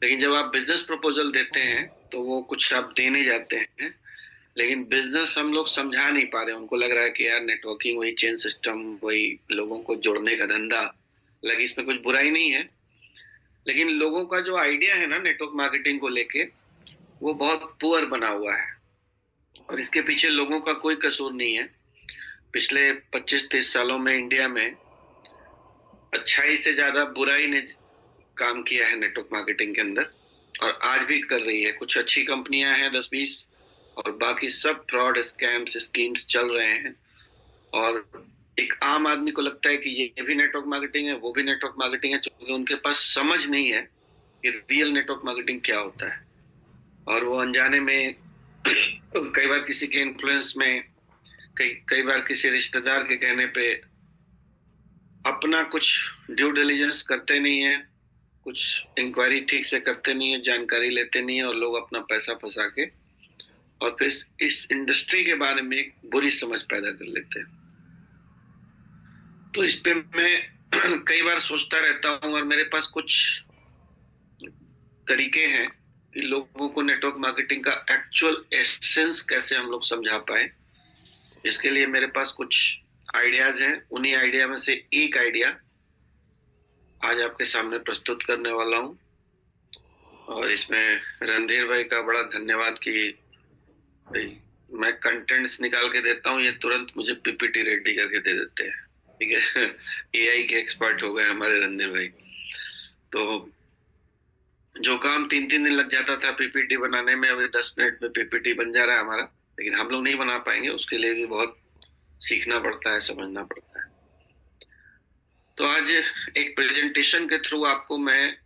लेकिन जब आप बिजनेस प्रपोजल देते हैं तो वो कुछ आप देने जाते हैं, लेकिन बिजनेस हम लोग समझा नहीं पा रहे। उनको लग रहा है कि यार नेटवर्किंग वही चेन सिस्टम, वही लोगों को जोड़ने का धंधा, लगे इसमें कुछ बुराई नहीं है। लेकिन लोगों का जो आइडिया है ना नेटवर्क मार्केटिंग को लेके, वो बहुत पुअर बना हुआ है। और इसके पीछे लोगों का कोई कसूर नहीं है। पिछले 25-30 सालों में इंडिया में अच्छाई से ज्यादा बुराई ने काम किया है नेटवर्क मार्केटिंग के अंदर, और आज भी कर रही है। कुछ अच्छी कंपनियां हैं 10-20, और बाकी सब फ्रॉड, स्कैम्स, स्कीम्स चल रहे हैं। और एक आम आदमी को लगता है कि ये भी नेटवर्क मार्केटिंग है, वो भी नेटवर्क मार्केटिंग है, क्योंकि उनके पास समझ नहीं है कि रियल नेटवर्क मार्केटिंग क्या होता है। और वो अनजाने में कई बार किसी के इन्फ्लुएंस में, कई कई बार किसी रिश्तेदार के कहने पे अपना कुछ ड्यू डिलिजेंस करते नहीं है, कुछ इंक्वायरी ठीक से करते नहीं है, जानकारी लेते नहीं है, और लोग अपना पैसा फंसा के और फिर इस इंडस्ट्री के बारे में एक बुरी समझ पैदा कर लेते हैं। तो इस पे मैं कई बार सोचता रहता हूँ, और मेरे पास कुछ तरीके हैं कि लोगों को नेटवर्क मार्केटिंग का एक्चुअल एसेंस कैसे हम लोग समझा पाए। इसके लिए मेरे पास कुछ आइडियाज हैं। उन्हीं आइडिया में से एक आइडिया आज आपके सामने प्रस्तुत करने वाला हूँ। और इसमें रणधीर भाई का बड़ा धन्यवाद कि भाई मैं कंटेंट्स निकाल के देता हूँ, ये तुरंत मुझे पीपीटी रेडी करके दे देते हैं। ठीक है, एआई के एक्सपर्ट हो गए हमारे रणधीर भाई। तो जो काम 3-3 दिन लग जाता था पीपीटी बनाने में, अभी 10 मिनट में पीपीटी बन जा रहा है हमारा। लेकिन हम लोग नहीं बना पाएंगे, उसके लिए भी बहुत सीखना पड़ता है, समझना पड़ता है। तो आज एक प्रेजेंटेशन के थ्रू आपको मैं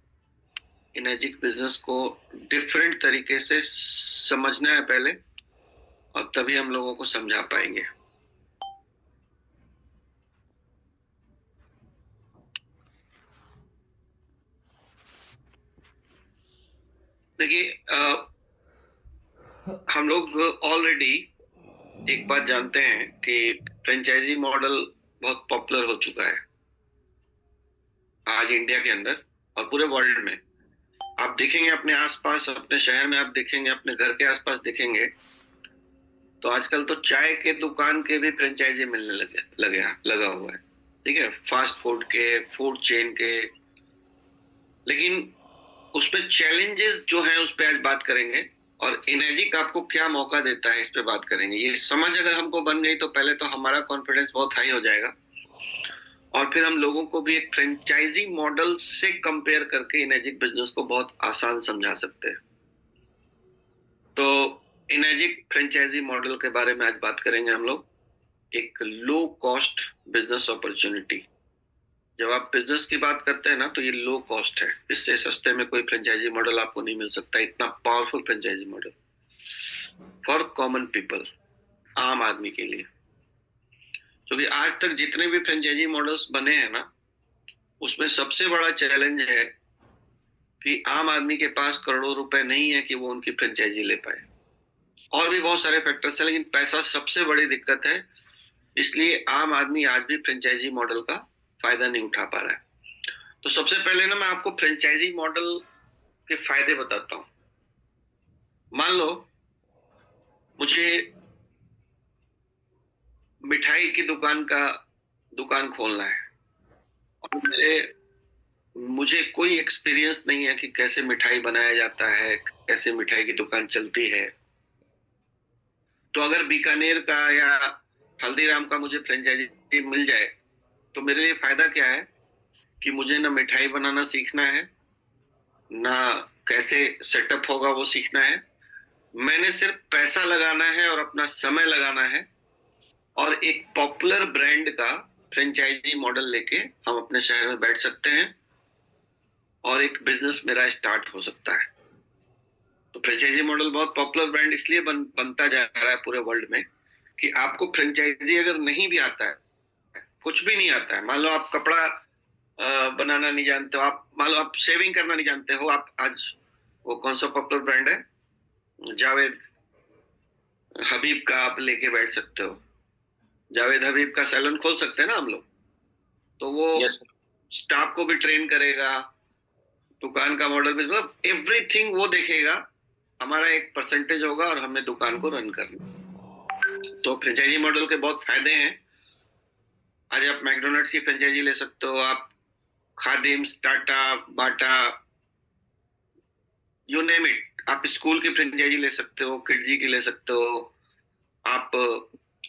इनर्जिक बिजनेस को डिफरेंट तरीके से समझना है पहले, और तभी हम लोगों को समझा पाएंगे। देखिए, हम लोग ऑलरेडी एक बात जानते हैं कि फ्रेंचाइजी मॉडल बहुत पॉपुलर हो चुका है आज इंडिया के अंदर और पूरे वर्ल्ड में। आप देखेंगे अपने आसपास, अपने शहर में आप देखेंगे, अपने घर के आसपास देखेंगे, तो आजकल तो चाय के दुकान के भी फ्रेंचाइजी मिलने लगा हुआ है। ठीक है, फास्ट फूड के, फूड चेन के। लेकिन उसपे चैलेंजेस जो हैं उस पे आज बात करेंगे, और इनर्जिक आपको क्या मौका देता है इस पे बात करेंगे। ये समझ अगर हमको बन गई तो पहले तो हमारा कॉन्फिडेंस बहुत हाई हो जाएगा, और फिर हम लोगों को भी एक फ्रेंचाइजी मॉडल से कंपेयर करके इनर्जिक बिजनेस को बहुत आसान समझा सकते हैं। तो इनर्जिक फ्रेंचाइजी मॉडल के बारे में आज बात करेंगे हम लोग। एक लो कॉस्ट बिजनेस अपॉर्चुनिटी। जब आप बिजनेस की बात करते हैं ना, तो ये लो कॉस्ट है। इससे सस्ते में कोई फ्रेंचाइजी मॉडल आपको नहीं मिल सकता। इतना powerful franchisee model for common people, आम आदमी के लिए। क्योंकि आज तक जितने भी फ्रेंचाइजी मॉडल्स बने हैं ना, उसमें सबसे बड़ा चैलेंज है कि आम आदमी के पास करोड़ों रुपए नहीं है कि वो उनकी फ्रेंचाइजी ले पाए। और भी बहुत सारे फैक्टर्स हैं, लेकिन पैसा सबसे बड़ी दिक्कत है। इसलिए आम आदमी आज भी फ्रेंचाइजी मॉडल का फायदा नहीं उठा पा रहा है। तो सबसे पहले ना मैं आपको फ्रेंचाइजी मॉडल के फायदे बताता हूँ। मान लो मुझे मिठाई की दुकान खोलना है, और मुझे कोई एक्सपीरियंस नहीं है कि कैसे मिठाई बनाया जाता है, कैसे मिठाई की दुकान चलती है। तो अगर बीकानेर का या हल्दीराम का मुझे फ्रेंचाइजी मिल जाए, तो मेरे लिए फायदा क्या है कि मुझे ना मिठाई बनाना सीखना है, ना कैसे सेटअप होगा वो सीखना है। मैंने सिर्फ पैसा लगाना है और अपना समय लगाना है, और एक पॉपुलर ब्रांड का फ्रेंचाइजी मॉडल लेके हम अपने शहर में बैठ सकते हैं, और एक बिजनेस मेरा स्टार्ट हो सकता है। तो फ्रेंचाइजी मॉडल बहुत पॉपुलर ब्रांड इसलिए बनता जा रहा है पूरे वर्ल्ड में कि आपको फ्रेंचाइजी अगर नहीं भी आता है, कुछ भी नहीं आता है, मान लो आप कपड़ा बनाना नहीं जानते हो, आप मान लो आप शेविंग करना नहीं जानते हो, आप आज वो कौन सा पॉपुलर ब्रांड है, जावेद हबीब का आप लेके बैठ सकते हो। जावेद हबीब का सैलून खोल सकते हैं ना हम लोग। तो वो यस स्टाफ को भी ट्रेन करेगा, दुकान का मॉडल भी, मतलब एवरीथिंग वो देखेगा, हमारा एक परसेंटेज होगा और हमें दुकान को रन करना। तो फ्रेंचाइजी मॉडल के बहुत फायदे हैं। आज आप मैकडोनल्ड्स की फ्रेंचाइजी ले सकते हो, आप खादिम्स, टाटा, बाटा, यू नेम इट। आप स्कूल की फ्रेंचाइजी ले सकते हो, किडजी की ले सकते हो, आप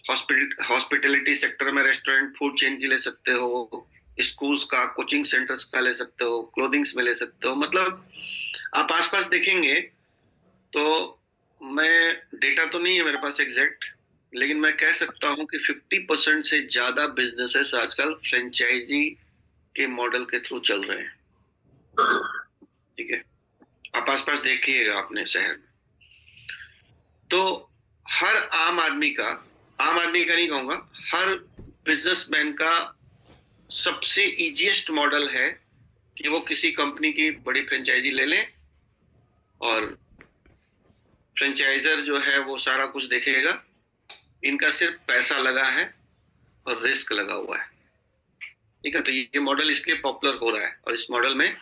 हॉस्पिटलिटी सेक्टर में रेस्टोरेंट फूड चेन की ले सकते हो, स्कूल्स का, कोचिंग सेंटर्स का ले सकते हो, क्लोथिंग्स में ले सकते हो। मतलब आप आसपास देखेंगे तो, मैं डेटा तो नहीं है मेरे पास एग्जैक्ट, लेकिन मैं कह सकता हूं कि 50% से ज्यादा बिजनेसेस आजकल फ्रेंचाइजी के मॉडल के थ्रू चल रहे हैं। ठीक है, आप आसपास देखिएगा अपने शहर में। तो हर आम आदमी का, आम आदमी का नहीं कहूंगा, हर बिजनेसमैन का सबसे इजीएस्ट मॉडल है कि वो किसी कंपनी की बड़ी फ्रेंचाइजी ले लें और फ्रेंचाइजर जो है वो सारा कुछ देखेगा। इनका सिर्फ पैसा लगा है और रिस्क लगा हुआ है। ठीक है, तो ये मॉडल इसलिए पॉपुलर हो रहा है और इस मॉडल में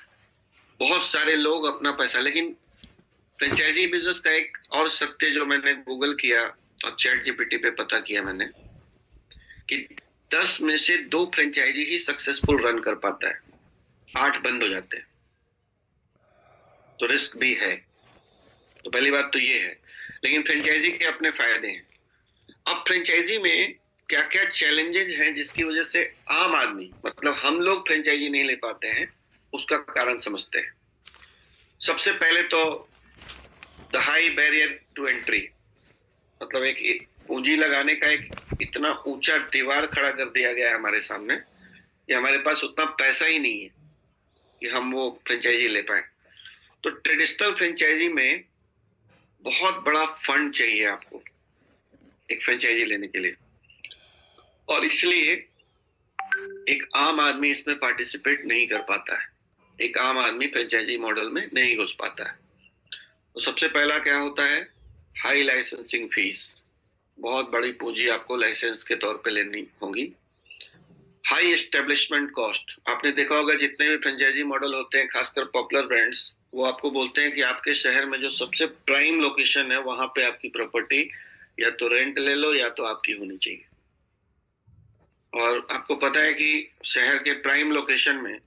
बहुत सारे लोग अपना पैसा, लेकिन फ्रेंचाइजी बिजनेस का एक और सत्य जो मैंने गूगल किया और चैट जीपीटी पे पता किया मैंने, कि 10 में से 2 फ्रेंचाइजी ही सक्सेसफुल रन कर पाता है, 8 बंद हो जाते हैं। तो रिस्क भी है। तो पहली बात तो ये है, लेकिन फ्रेंचाइजी के अपने फायदे हैं। अब फ्रेंचाइजी में क्या क्या चैलेंजेस हैं जिसकी वजह से आम आदमी, मतलब हम लोग फ्रेंचाइजी नहीं ले पाते हैं, उसका कारण समझते हैं। सबसे पहले तो the high barrier to entry, मतलब एक पूंजी लगाने का एक इतना ऊंचा दीवार खड़ा कर दिया गया है हमारे सामने कि हमारे पास उतना पैसा ही नहीं है कि हम वो फ्रेंचाइजी ले पाए। तो ट्रेडिशनल फ्रेंचाइजी में बहुत बड़ा फंड चाहिए आपको एक फ्रेंचाइजी लेने के लिए, और इसलिए एक आम आदमी इसमें पार्टिसिपेट नहीं कर पाता है, एक आम आदमी फ्रेंचाइजी मॉडल में नहीं घुस पाता है। तो सबसे पहला क्या होता है, हाई लाइसेंसिंग फीस, बहुत बड़ी पूंजी आपको लाइसेंस के तौर पे लेनी होगी। हाई एस्टेब्लिशमेंट कॉस्ट, आपने देखा होगा जितने भी फ्रेंचाइजी मॉडल होते हैं, खासकर पॉपुलर ब्रांड्स, वो आपको बोलते हैं कि आपके शहर में जो सबसे प्राइम लोकेशन है वहां पे आपकी प्रॉपर्टी या तो रेंट ले लो या तो आपकी होनी चाहिए। और आपको पता है कि शहर के प्राइम लोकेशन में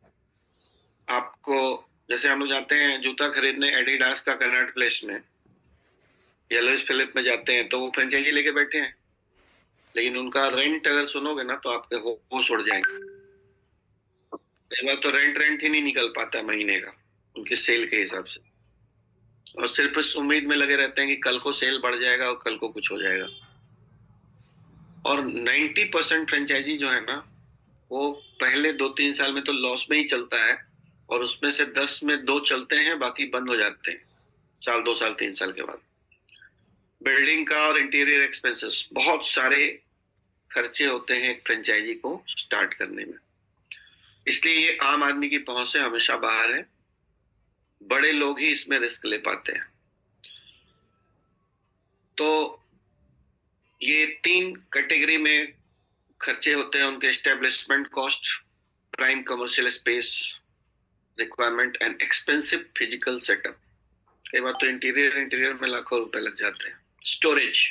आपको, जैसे हम लोग जाते हैं जूता खरीदने एडिडास का कनॉट प्लेस में या लुइस फिलिप में जाते हैं, तो वो फ्रेंचाइजी लेके बैठे हैं, लेकिन उनका रेंट अगर सुनोगे ना तो आपके होश उड़ जाएंगे। कई बार तो रेंट ही नहीं निकल पाता महीने का उनकी सेल के हिसाब से, और सिर्फ इस उम्मीद में लगे रहते हैं कि कल को सेल बढ़ जाएगा और कल को कुछ हो जाएगा। और 90% फ्रेंचाइजी जो है ना, वो पहले 2-3 साल में तो लॉस में ही चलता है, और उसमें से 10 में 2 चलते हैं, बाकी बंद हो जाते हैं साल, 2 साल, 3 साल के बाद। बिल्डिंग का और इंटीरियर एक्सपेंसेस, बहुत सारे खर्चे होते हैं एक फ्रेंचाइजी को स्टार्ट करने में, इसलिए ये आम आदमी की पहुंच से हमेशा बाहर है। बड़े लोग ही इसमें रिस्क ले पाते हैं। तो ये 3 कैटेगरी में खर्चे होते हैं उनके, establishment cost, prime commercial space requirement and expensive physical setup. कई बार तो इंटीरियर में लाखों रुपए लग जाते हैं। स्टोरेज,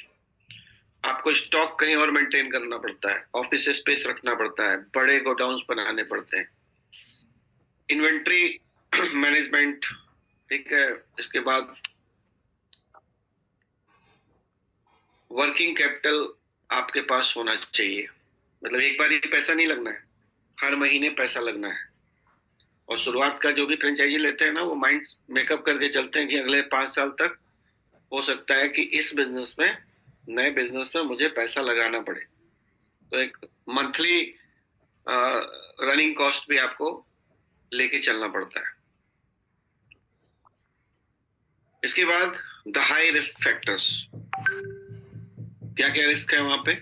आपको स्टॉक कहीं और मेंटेन करना पड़ता है, ऑफिस स्पेस रखना पड़ता है, बड़े गोडाउन्स बनाने पड़ते हैं। इन्वेंट्री मैनेजमेंट, ठीक है। इसके बाद वर्किंग कैपिटल आपके पास होना चाहिए, मतलब एक बार ही पैसा नहीं लगना है, हर महीने पैसा लगना है। और शुरुआत का जो भी फ्रेंचाइजी लेते हैं ना, वो माइंड मेकअप करके चलते हैं कि अगले 5 साल तक हो सकता है कि इस बिजनेस में, नए बिजनेस में मुझे पैसा लगाना पड़े। तो एक मंथली रनिंग कॉस्ट भी आपको लेके चलना पड़ता है। इसके बाद द हाई रिस्क फैक्टर्स, क्या क्या रिस्क है वहां पे,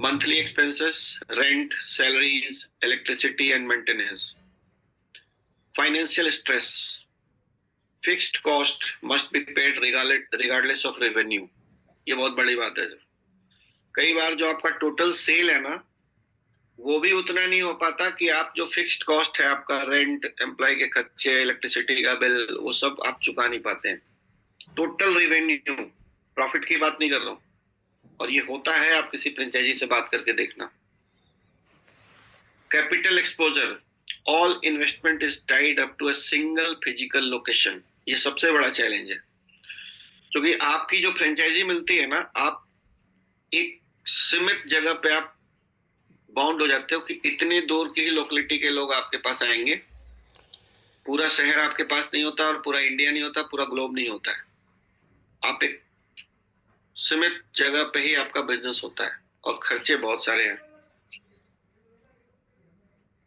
monthly expenses, rent, salaries, electricity and maintenance, financial stress, fixed cost must be paid regardless of revenue. ये बहुत बड़ी बात है। कई बार जो आपका टोटल सेल है ना, वो भी उतना नहीं हो पाता कि आप जो फिक्स्ड कॉस्ट है, आपका रेंट, एम्प्लॉय के खर्चे, इलेक्ट्रिसिटी का बिल, वो सब आप चुका नहीं पाते हैं। टोटल रेवेन्यू, प्रॉफिट की बात नहीं कर रहा हूँ। और ये होता है, आप किसी फ्रेंचाइजी से बात करके देखना। Capital exposure, all investment is tied up to a single physical location. ये सबसे बड़ा चैलेंज है, क्योंकि आपकी जो फ्रेंचाइजी मिलती है ना, आप एक सीमित जगह पे आप बाउंड हो जाते हो कि इतने दूर की ही लोकेलिटी के लोग आपके पास आएंगे। पूरा शहर आपके पास नहीं होता, और पूरा इंडिया नहीं होता, पूरा ग्लोब नहीं होता है। आप एक सीमित जगह पे ही आपका बिजनेस होता है, और खर्चे बहुत सारे हैं।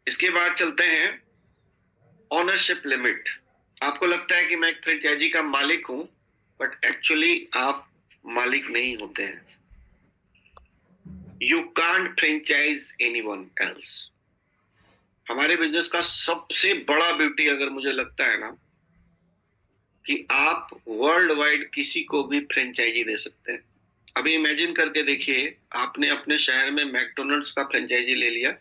इसके बाद चलते हैं ओनरशिप लिमिट। आपको लगता है कि मैं एक फ्रेंचाइजी का मालिक हूं, बट एक्चुअली आप मालिक नहीं होते हैं। You can't franchise anyone else. हमारे बिजनेस का सबसे बड़ा ब्यूटी अगर मुझे लगता है ना, कि आप वर्ल्ड वाइड किसी को भी फ्रेंचाइजी दे सकते हैं। अभी इमेजिन करके देखिए, आपने अपने शहर में मैकडोनल्ड्स का फ्रेंचाइजी ले लिया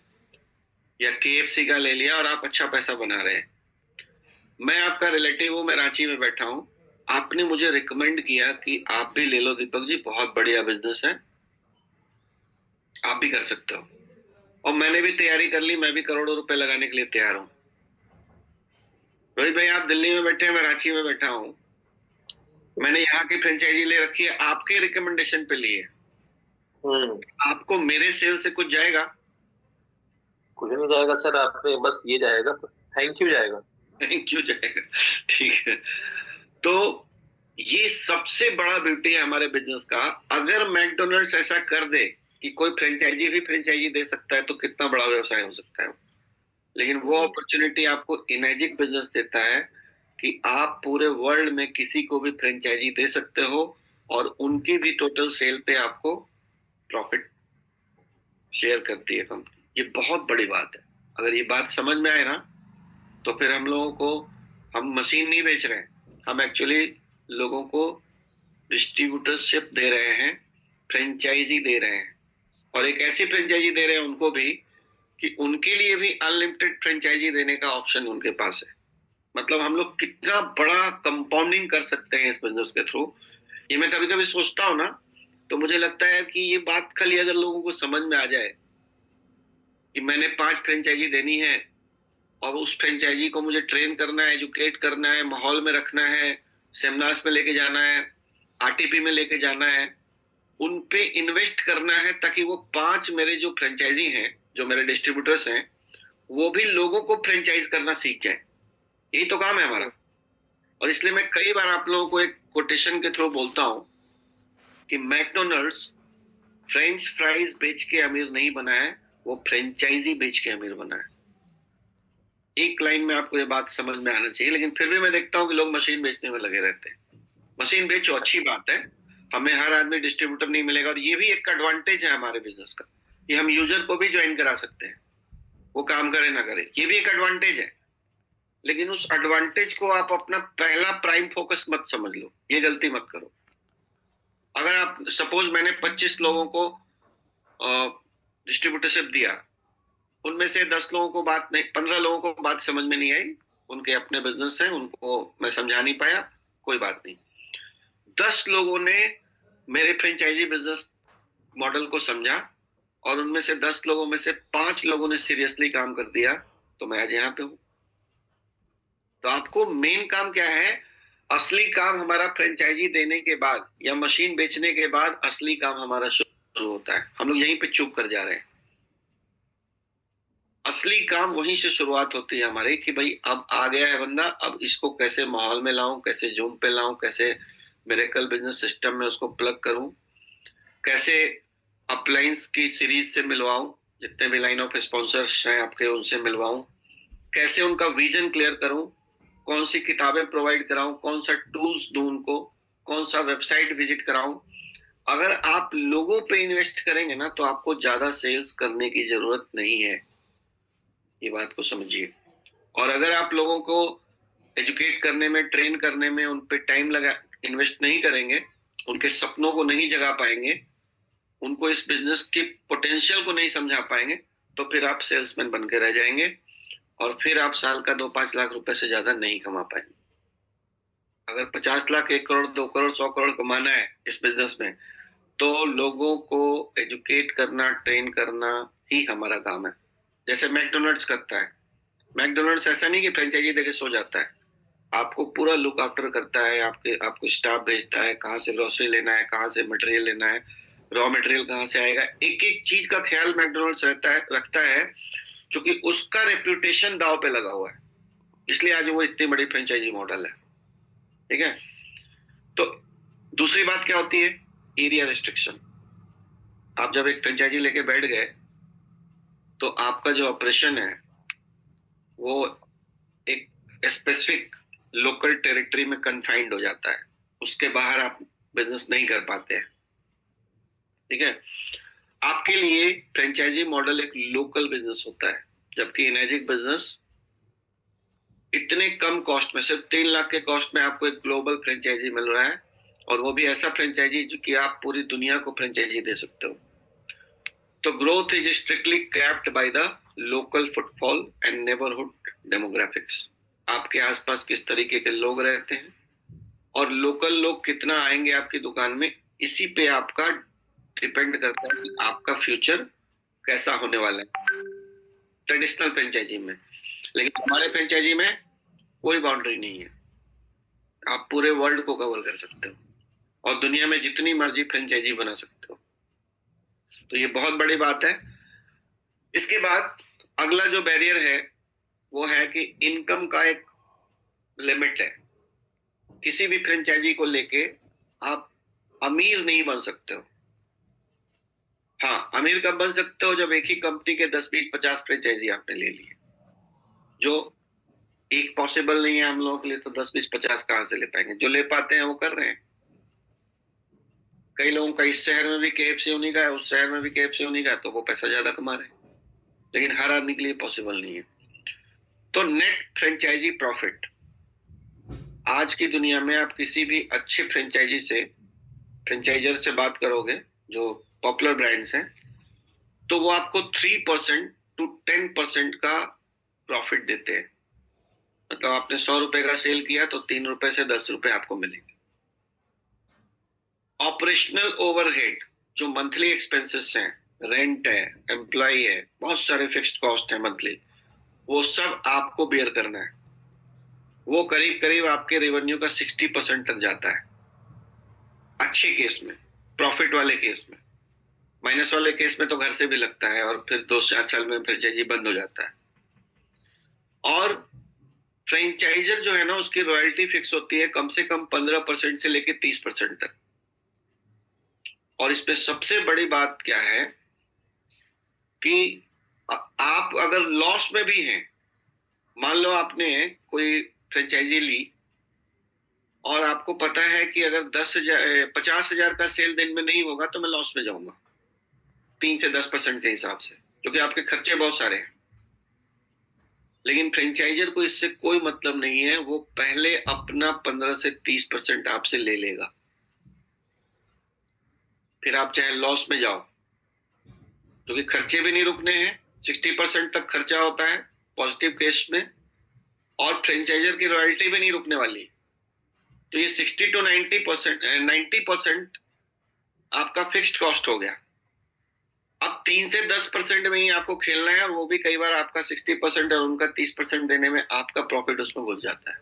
या केएफसी का ले लिया, और आप अच्छा पैसा बना रहे हैं। मैं आपका रिलेटिव हूं, मैं रांची में बैठा हूं, आपने मुझे रिकमेंड किया कि आप भी ले लो दीपक जी, बहुत बढ़िया बिजनेस है, आप भी कर सकते हो। और मैंने भी तैयारी कर ली, मैं भी करोड़ों रुपए लगाने के लिए तैयार हूं। रोहित भाई, आप दिल्ली में बैठे हैं, मैं रांची में बैठा हूं, मैंने यहाँ की फ्रेंचाइजी ले रखी है, आपके रिकमेंडेशन पे ली है। आपको मेरे सेल से कुछ जाएगा? कुछ नहीं जाएगा सर, आपने बस ये जाएगा, थैंक यू जाएगा। थैंक यू जाएगा, ठीक है। तो ये सबसे बड़ा ब्यूटी है हमारे बिजनेस का। अगर मैकडोनल्ड्स ऐसा कर दे कि कोई फ्रेंचाइजी भी फ्रेंचाइजी दे सकता है, तो कितना बड़ा व्यवसाय हो सकता है। लेकिन वो अपॉर्चुनिटी आपको इनर्जिक बिजनेस देता है कि आप पूरे वर्ल्ड में किसी को भी फ्रेंचाइजी दे सकते हो, और उनकी भी टोटल सेल पे आपको प्रॉफिट शेयर करती है कंपनी। ये बहुत बड़ी बात है। अगर ये बात समझ में आए ना, तो फिर हम लोगों को, हम मशीन नहीं बेच रहे हैं, हम एक्चुअली लोगों को डिस्ट्रीब्यूटरशिप दे रहे हैं, फ्रेंचाइजी दे रहे हैं। और एक ऐसी फ्रेंचाइजी दे रहे हैं उनको भी कि उनके लिए भी अनलिमिटेड फ्रेंचाइजी देने का ऑप्शन उनके पास है। मतलब हम लोग कितना बड़ा कंपाउंडिंग कर सकते हैं इस बिजनेस के थ्रू। ये मैं कभी कभी सोचता हूँ ना, तो मुझे लगता है कि ये बात खाली अगर लोगों को समझ में आ जाए कि मैंने 5 फ्रेंचाइजी देनी है, और उस फ्रेंचाइजी को मुझे ट्रेन करना है, एजुकेट करना है, माहौल में रखना है, सेमिनार्स में लेके जाना है, आरटीपी में लेके जाना है, उन पे इन्वेस्ट करना है, ताकि वो 5 मेरे जो फ्रेंचाइजी हैं, जो मेरे डिस्ट्रीब्यूटर्स हैं, वो भी लोगों को फ्रेंचाइज करना सीख जाए। यही तो काम है हमारा। और इसलिए मैं कई बार आप लोगों को एक कोटेशन के थ्रू बोलता हूं कि मैकडोनल्ड्स फ्रेंच फ्राइज बेच के अमीर नहीं बना है, वो फ्रेंचाइजी बेच के अमीर बना है। एक लाइन में आपको ये बात समझ में आना चाहिए। लेकिन फिर भी मैं देखता हूँ कि लोग मशीन बेचने में लगे रहते हैं। मशीन बेचो, अच्छी बात है, हमें हर आदमी डिस्ट्रीब्यूटर नहीं मिलेगा, और ये भी एक एडवांटेज है हमारे बिजनेस का कि हम यूजर को भी ज्वाइन करा सकते हैं, वो काम करे ना करे, ये भी एक एडवांटेज है। लेकिन उस एडवांटेज को आप अपना पहला प्राइम फोकस मत समझ लो, ये गलती मत करो। अगर आप सपोज मैंने 25 लोगों को डिस्ट्रीब्यूटरशिप दिया, उनमें से 10 लोगों को बात नहीं, 15 लोगों को बात समझ में नहीं आई, उनके अपने बिजनेस है, उनको मैं समझा नहीं पाया, कोई बात नहीं। 10 लोगों ने मेरे फ्रेंचाइजी बिजनेस मॉडल को समझा, और उनमें से 10 लोगों में से 5 लोगों ने सीरियसली काम कर दिया, तो मैं आज यहाँ पे हूं। तो आपको मेन काम क्या है? असली काम हमारा फ्रेंचाइजी देने के बाद या मशीन बेचने के बाद असली काम हमारा शुरू होता है। हम लोग यहीं पे चूक कर जा रहे हैं। असली काम वहीं से शुरुआत होती है हमारी कि भाई अब आ गया है बंदा, अब इसको कैसे माहौल में लाऊं, कैसे जूम पे लाऊं, कैसे मिरेकल बिजनेस सिस्टम में उसको प्लग करूं, कैसे अपलाइंस की सीरीज से मिलवाऊं, जितने भी लाइन ऑफ स्पॉन्सर्स हैं आपके उनसे मिलवाऊं, कैसे उनका विजन क्लियर करूं, कौन सी किताबें प्रोवाइड कराऊं, कौन सा टूल्स दूं उनको, कौन सा वेबसाइट विजिट कराऊं। अगर आप लोगों पे इन्वेस्ट करेंगे ना, तो आपको ज्यादा सेल्स करने की जरूरत नहीं है, ये बात को समझिए। और अगर आप लोगों को एजुकेट करने में, ट्रेन करने में, उन पे टाइम लगा इन्वेस्ट नहीं करेंगे, उनके सपनों को नहीं जगा पाएंगे, उनको इस बिजनेस के पोटेंशियल को नहीं समझा पाएंगे, तो फिर आप सेल्समैन बन के रह जाएंगे और फिर आप साल का 2-5 लाख रुपए से ज्यादा नहीं कमा पाएंगे। अगर 50 लाख, 1 करोड़, 2 करोड़, 100 करोड़ कमाना है इस बिजनेस में, तो लोगों को एजुकेट करना, ट्रेन करना ही हमारा काम है। जैसे मैकडोनल्ड्स करता है। मैकडोनल्ड्स ऐसा नहीं कि फ्रेंचाइजी देके सो जाता है, आपको पूरा लुक आफ्टर करता है, आपको स्टाफ भेजता है, कहाँ से ग्रोसरी लेना है, कहाँ से मटेरियल लेना है, रॉ मटेरियल कहाँ से आएगा, एक एक चीज का ख्याल मैकडोनल्ड्स रखता है, क्योंकि उसका रेप्यूटेशन दाव पे लगा हुआ है, इसलिए आज वो इतनी बड़ी फ्रेंचाइजी मॉडल है। ठीक है। तो दूसरी बात क्या होती है? Area restriction. आप जब एक फ्रेंचाइजी लेके बैठ गए तो आपका जो ऑपरेशन है वो एक स्पेसिफिक लोकल टेरिटरी में कन्फाइंड हो जाता है, उसके बाहर आप बिजनेस नहीं कर पाते हैं। ठीक है। आपके लिए फ्रेंचाइजी मॉडल एक लोकल बिजनेस होता है, जबकि एनर्जिक बिजनेस इतने कम कॉस्ट में, सिर्फ 3 लाख के कॉस्ट में आपको एक ग्लोबल फ्रेंचाइजी मिल रहा है, और वो भी ऐसा फ्रेंचाइजी जो कि आप पूरी दुनिया को फ्रेंचाइजी दे सकते हो। तो growth is strictly capped by the local footfall and neighbourhood demographics. आपके आसपास किस तरीके के लोग रहते हैं और लोकल लोग कितना आएंगे आपकी दुकान में, इसी पे आपका डिपेंड करता है कि आपका फ्यूचर कैसा होने वाला है ट्रेडिशनल फ्रेंचाइजी में। लेकिन हमारे फ्रेंचाइजी में कोई बाउंड्री नहीं है, आप पूरे वर्ल्ड को कवर कर सकते हो और दुनिया में जितनी मर्जी फ्रेंचाइजी बना सकते हो। तो ये बहुत बड़ी बात है। इसके बाद अगला जो बैरियर है वो है कि इनकम का एक लिमिट है। किसी भी फ्रेंचाइजी को लेके आप अमीर नहीं बन सकते हो। हाँ, अमीर कब बन सकते हो? जब एक ही कंपनी के 10, 20, 50 फ्रेंचाइजी आपने ले लिए, जो एक पॉसिबल नहीं है हम लोगों के लिए। तो 10, 20, 50 कहां से ले पाएंगे? जो ले पाते हैं वो कर रहे हैं। कई लोगों का इस शहर में भी KFC उन्हीं का है, उस शहर में भी KFC उन्हीं का है, तो वो पैसा ज्यादा कमा रहे हैं, लेकिन हर आदमी के लिए पॉसिबल नहीं है। तो नेट फ्रेंचाइजी प्रॉफिट, आज की दुनिया में आप किसी भी अच्छे फ्रेंचाइजर से बात करोगे जो पॉपुलर ब्रांड्स हैं, तो वो आपको 3% to 10% का प्रॉफिट देते हैं। मतलब आपने 100 रुपए का सेल किया तो 3 रुपए से 10 रुपए आपको मिलेंगे। ऑपरेशनल ओवरहेड, जो मंथली एक्सपेंसेस हैं, रेंट है, एम्प्लॉय है, बहुत सारे फिक्स्ड कॉस्ट है मंथली, वो सब आपको बेयर करना है। वो करीब करीब आपके रेवेन्यू का 60% तक जाता है अच्छे केस में। प्रॉफिट वाले केस में, माइनस वाले केस में तो घर से भी लगता है और फिर 2-4 साल में फ्रेंचाइजी बंद हो जाता है। और फ्रेंचाइजर जो है ना, उसकी रॉयल्टी फिक्स होती है कम से कम 15% से लेके 30% तक। और इसमें सबसे बड़ी बात क्या है कि आप अगर लॉस में भी हैं, मान लो आपने कोई फ्रेंचाइजी ली और आपको पता है कि अगर 50,000 का सेल दिन में नहीं होगा तो मैं लॉस में जाऊंगा 3 से 10% के हिसाब से, क्योंकि आपके खर्चे बहुत सारे हैं। लेकिन फ्रेंचाइजर को इससे कोई मतलब नहीं है, वो पहले अपना 15 से 30% आपसे ले लेगा, फिर आप चाहे लॉस में जाओ, क्योंकि खर्चे भी नहीं रुकने हैं। 60% तक खर्चा होता है पॉजिटिव केस में, और फ्रेंचाइजर की रॉयल्टी भी नहीं रुकने वाली। तो ये 60 to 90% आपका फिक्स्ड कॉस्ट हो गया। अब 3 से 10% में ही आपको खेलना है, और वो भी कई बार आपका 60% और उनका 30% देने में आपका प्रॉफिट उसमें घुस जाता है।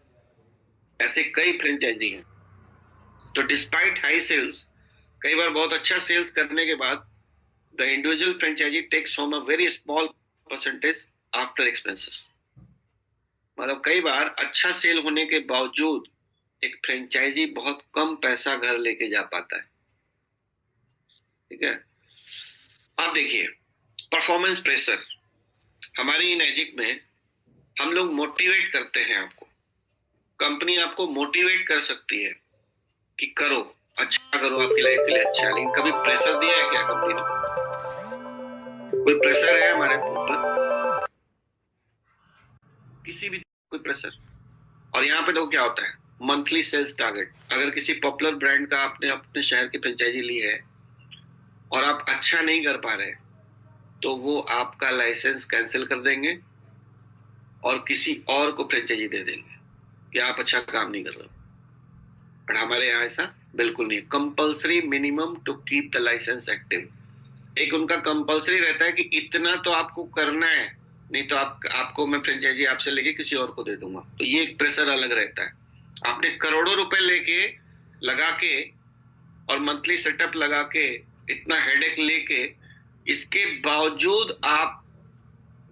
ऐसे कई फ्रेंचाइजी हैं। तो डिस्पाइट हाई सेल्स, कई बार बहुत अच्छा सेल्स करने के बाद the individual franchisee takes home a very small percentage after expenses. मतलब कई बार अच्छा सेल होने के बावजूद एक फ्रेंचाइजी बहुत कम पैसा घर लेके जा पाता है। ठीक है। अब देखिए, परफॉर्मेंस प्रेशर। हमारी एनर्जिक में हम लोग मोटिवेट करते हैं आपको, कंपनी आपको मोटिवेट कर सकती है कि करो, अच्छा करो, आपकी लाइफ के लिए अच्छा है। लेकिन कभी प्रेशर दिया है क्या कंपनी ने? कोई प्रेशर है हमारे ऊपर? किसी भी कोई प्रेशर? और यहाँ पे तो क्या होता है, मंथली सेल्स टारगेट। अगर किसी पॉपुलर ब्रांड का आपने अपने शहर की फ्रेंचाइजी ली है और आप अच्छा नहीं कर पा रहे, तो वो आपका लाइसेंस कैंसिल कर देंगे और किसी और को फ्रेंचाइजी दे देंगे कि आप अच्छा काम नहीं कर रहे हो। पर हमारे यहाँ ऐसा बिल्कुल नहीं। Compulsory minimum to keep the licence active. एक उनका कंपल्सरी रहता है कि इतना तो आपको करना है, नहीं तो आपको मैं फ्रेंचाइजी आपसे लेके किसी और को दे दूंगा। तो ये एक प्रेशर अलग रहता है। आपने करोड़ों रुपए लेके लगा के और मंथली सेटअप लगा के इतना हेडेक लेके, इसके बावजूद आप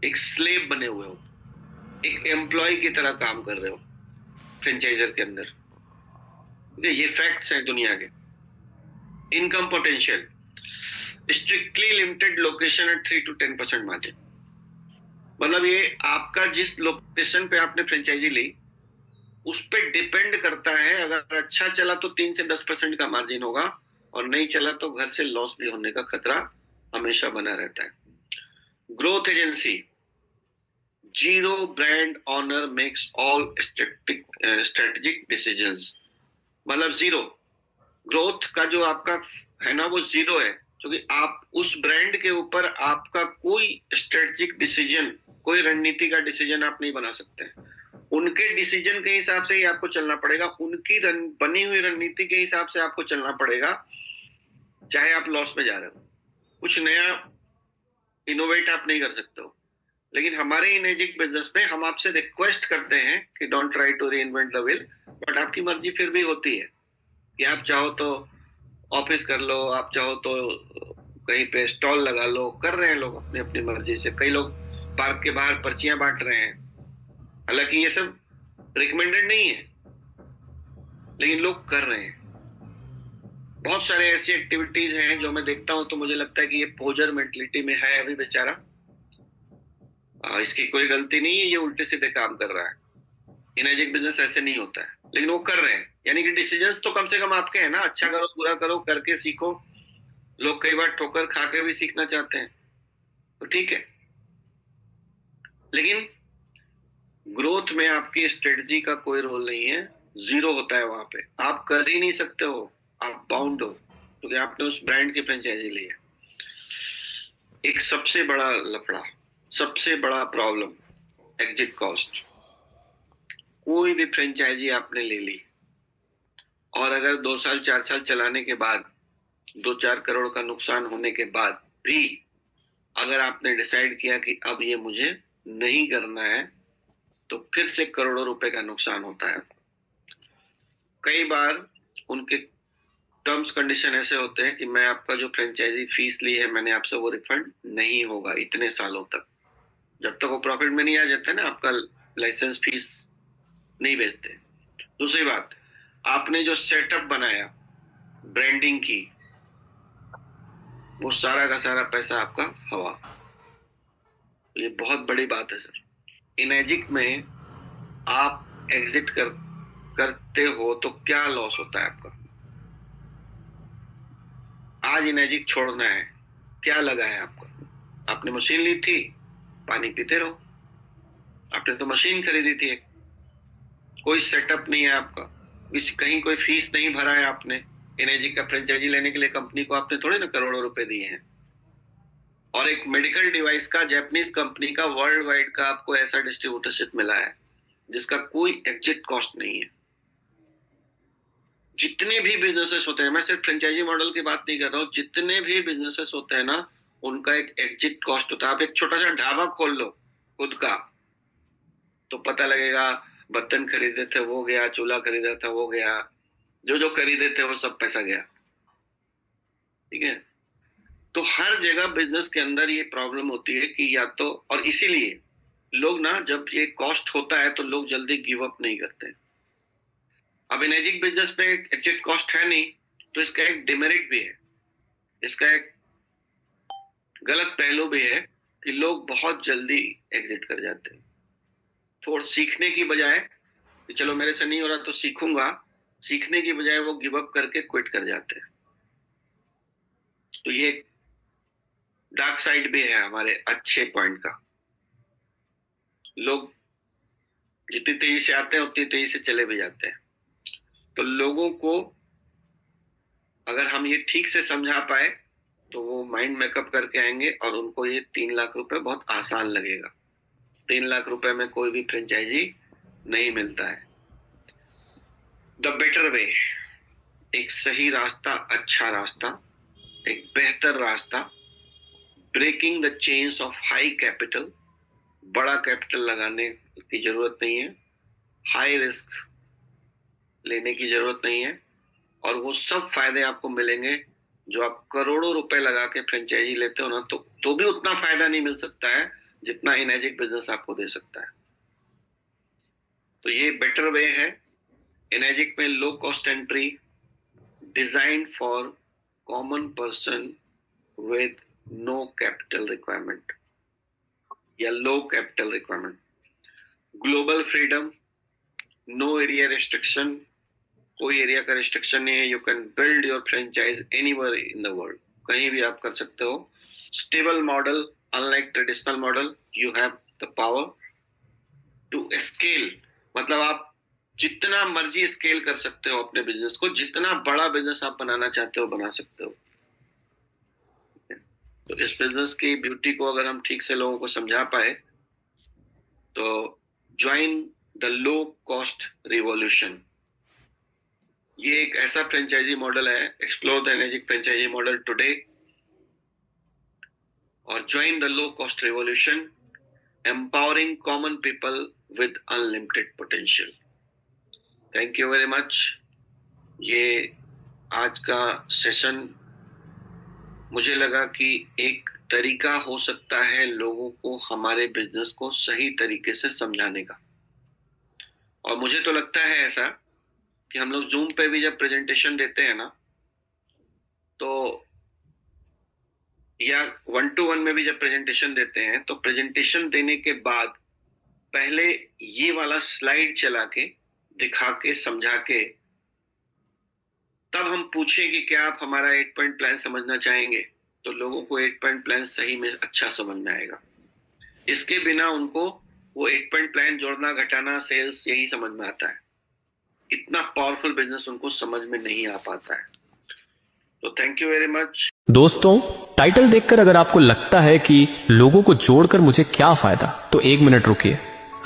एक स्लेव बने हुए हो, एक एम्प्लॉय की तरह काम कर रहे हो फ्रेंचाइजर के अंदर। ये फैक्ट्स हैं दुनिया के। Income potential strictly limited location eight 3 to 10% margin. मतलब ये आपका जिस लोकेशन पे आपने फ्रेंचाइजी ली उस पे डिपेंड करता है। अगर अच्छा चला तो 3 से 10% का मार्जिन होगा, और नहीं चला तो घर से लॉस भी होने का खतरा हमेशा बना रहता है। Growth agency, zero brand honour makes all strategic decisions. मतलब जीरो ग्रोथ का जो आपका है ना, वो जीरो है, क्योंकि आप उस ब्रांड के ऊपर आपका कोई स्ट्रेटेजिक डिसीजन, कोई रणनीति का डिसीजन आप नहीं बना सकते। उनके डिसीजन के हिसाब से ही आपको चलना पड़ेगा, उनकी बनी हुई रणनीति के हिसाब से आपको चलना पड़ेगा, चाहे आप लॉस में जा रहे हो। कुछ नया इनोवेट आप नहीं कर सकते हो। लेकिन हमारे इनेजिक बिजनेस में हम आपसे रिक्वेस्ट करते हैं कि don't try to reinvent the wheel, but आपकी मर्जी फिर भी होती है कि आप चाहो तो ऑफिस कर लो, आप चाहो तो कहीं पे स्टॉल लगा लो। कर रहे हैं लोग अपनी अपनी मर्जी से। कई लोग पार्क के बाहर पर्चियां बांट रहे हैं, हालांकि ये सब रिकमेंडेड नहीं है, लेकिन लोग कर रहे हैं। बहुत सारे ऐसी एक्टिविटीज हैं जो मैं देखता हूं तो मुझे लगता है कि ये पोजर मेंटलिटी में है अभी बेचारा। इसकी कोई गलती नहीं है, ये उल्टे सीधे काम कर रहा है। इनेजिक बिजनेस ऐसे नहीं होता है, लेकिन वो कर रहे हैं। यानी कि डिसीजंस तो कम से कम आपके हैं ना। अच्छा करो बुरा करो करके सीखो। लोग कई बार ठोकर खा के भी सीखना चाहते हैं, तो ठीक है। लेकिन ग्रोथ में आपकी स्ट्रेटजी का कोई रोल नहीं है, जीरो होता है वहां पे। आप कर ही नहीं सकते हो, आप बाउंड हो, क्योंकि आपने उस ब्रांड की फ्रेंचाइजी ली है। एक सबसे बड़ा लफड़ा, सबसे बड़ा प्रॉब्लम, एग्जिट कॉस्ट। कोई भी फ्रेंचाइजी आपने ले ली और अगर 2 साल 4 साल चलाने के बाद 2-4 करोड़ का नुकसान होने के बाद भी अगर आपने डिसाइड किया कि अब ये मुझे नहीं करना है, तो फिर से करोड़ों रुपए का नुकसान होता है। कई बार उनके टर्म्स कंडीशन ऐसे होते हैं कि मैं आपका जो फ्रेंचाइजी फीस ली है मैंने आपसे, वो रिफंड नहीं होगा इतने सालों तक। जब तक वो प्रॉफिट में नहीं आ जाता है ना, आपका लाइसेंस फीस नहीं बेचते। दूसरी बात, आपने जो सेटअप बनाया ब्रांडिंग की, वो सारा का सारा पैसा आपका हवा। ये बहुत बड़ी बात है सर। इनेजिक में आप एग्जिट करते हो तो क्या लॉस होता है आपका? आज इनेजिक छोड़ना है, क्या लगा है आपको? आपने मशीन ली थी, पानी पीते रहो। आपने तो मशीन खरीदी थी, कोई सेटअप नहीं है आपका, कहीं कोई फीस नहीं भरा है आपने। इनेजिक का फ्रेंचाइजी लेने के लिए कंपनी को आपने थोड़े ना करोड़ों रुपए दिए हैं। और एक मेडिकल डिवाइस का, जापानीज कंपनी का, वर्ल्ड वाइड का आपको ऐसा डिस्ट्रीब्यूटरशिप मिला है जिसका कोई एग्जिट कॉस्ट नहीं है। जितने भी बिजनेसेस होते हैं, मैं सिर्फ फ्रेंचाइजी मॉडल की बात नहीं कर रहा हूँ, जितने भी बिजनेसेस होते हैं ना, उनका एक एग्जिट कॉस्ट होता है। आप एक छोटा सा ढाबा खोल लो खुद का, तो पता लगेगा बर्तन खरीदे थे वो गया, चूल्हा खरीदा था वो गया, जो जो खरीदे थे वो सब पैसा गया। ठीक है, तो हर जगह बिजनेस के अंदर ये प्रॉब्लम होती है कि या तो, और इसीलिए लोग ना, जब ये कॉस्ट होता है तो लोग जल्दी गिव अप नहीं करते। अब इनेजिक बिजनेस में एग्जिट कॉस्ट है नहीं, तो इसका एक डिमेरिट भी है, इसका एक गलत पहलू भी है कि लोग बहुत जल्दी एग्जिट कर जाते हैं। थोड़ा सीखने की बजाय कि चलो मेरे से नहीं हो रहा तो सीखूंगा, सीखने की बजाय वो गिव अप करके क्विट कर जाते हैं। तो ये डार्क साइड भी है हमारे अच्छे पॉइंट का। लोग जितनी तेजी से आते हैं उतनी तेजी से चले भी जाते हैं। तो लोगों को अगर हम ये ठीक से समझा पाए तो वो माइंड मेकअप करके आएंगे और उनको ये 3 लाख रुपए बहुत आसान लगेगा। 3 लाख रुपए में कोई भी फ्रेंचाइजी नहीं मिलता है। द बेटर वे, एक सही रास्ता, अच्छा रास्ता, एक बेहतर रास्ता, breaking the chains of high capital. बड़ा कैपिटल लगाने की जरूरत नहीं है, हाई रिस्क लेने की जरूरत नहीं है, और वो सब फायदे आपको मिलेंगे जो आप करोड़ों रुपए लगा के फ्रेंचाइजी लेते हो ना, तो भी उतना फायदा नहीं मिल सकता है जितना इनएजिक बिजनेस आपको दे सकता है। तो ये बेटर वे है। इनएजिक में low cost entry, design for common person with no capital requirement या low capital requirement, global freedom, no area restriction, कोई एरिया का रिस्ट्रिक्शन नहीं है। You can build your franchise anywhere in the world, कहीं भी आप कर सकते हो। Stable model, unlike traditional model, you have the power to scale, मतलब आप जितना मर्जी स्केल कर सकते हो अपने बिजनेस को, जितना बड़ा बिजनेस आप बनाना चाहते हो बना सकते हो। तो इस बिजनेस की ब्यूटी को अगर हम ठीक से लोगों को समझा पाए तो join the low cost revolution. ये एक ऐसा फ्रेंचाइजी मॉडल है, explore the Enagic franchisee model today और join the low cost revolution, empowering common people with unlimited potential. Thank you very much. ये आज का सेशन मुझे लगा कि एक तरीका हो सकता है लोगों को हमारे बिजनेस को सही तरीके से समझाने का। और मुझे तो लगता है ऐसा कि हम लोग जूम पे भी जब प्रेजेंटेशन देते हैं ना, तो या 1-to-1 में भी जब प्रेजेंटेशन देते हैं, तो प्रेजेंटेशन देने के बाद पहले ये वाला स्लाइड चला के, दिखा के, समझा के, तब हम पूछें कि क्या आप हमारा 8 पॉइंट प्लान समझना चाहेंगे, तो लोगों को 8 पॉइंट प्लान सही में अच्छा समझ में आएगा। इसके बिना उनको वो 8 पॉइंट प्लान जोड़ना, घटाना, सेल्स, यही समझ में आता है। इतना पावरफुल बिजनेस उनको समझ में नहीं आ पाता है। तो थैंक यू वेरी मच। दोस्तों, टाइटल देखकर अगर आपको लगता है कि लोगों को जोड़कर मुझे क्या फायदा, तो 1 मिनट रुकिए।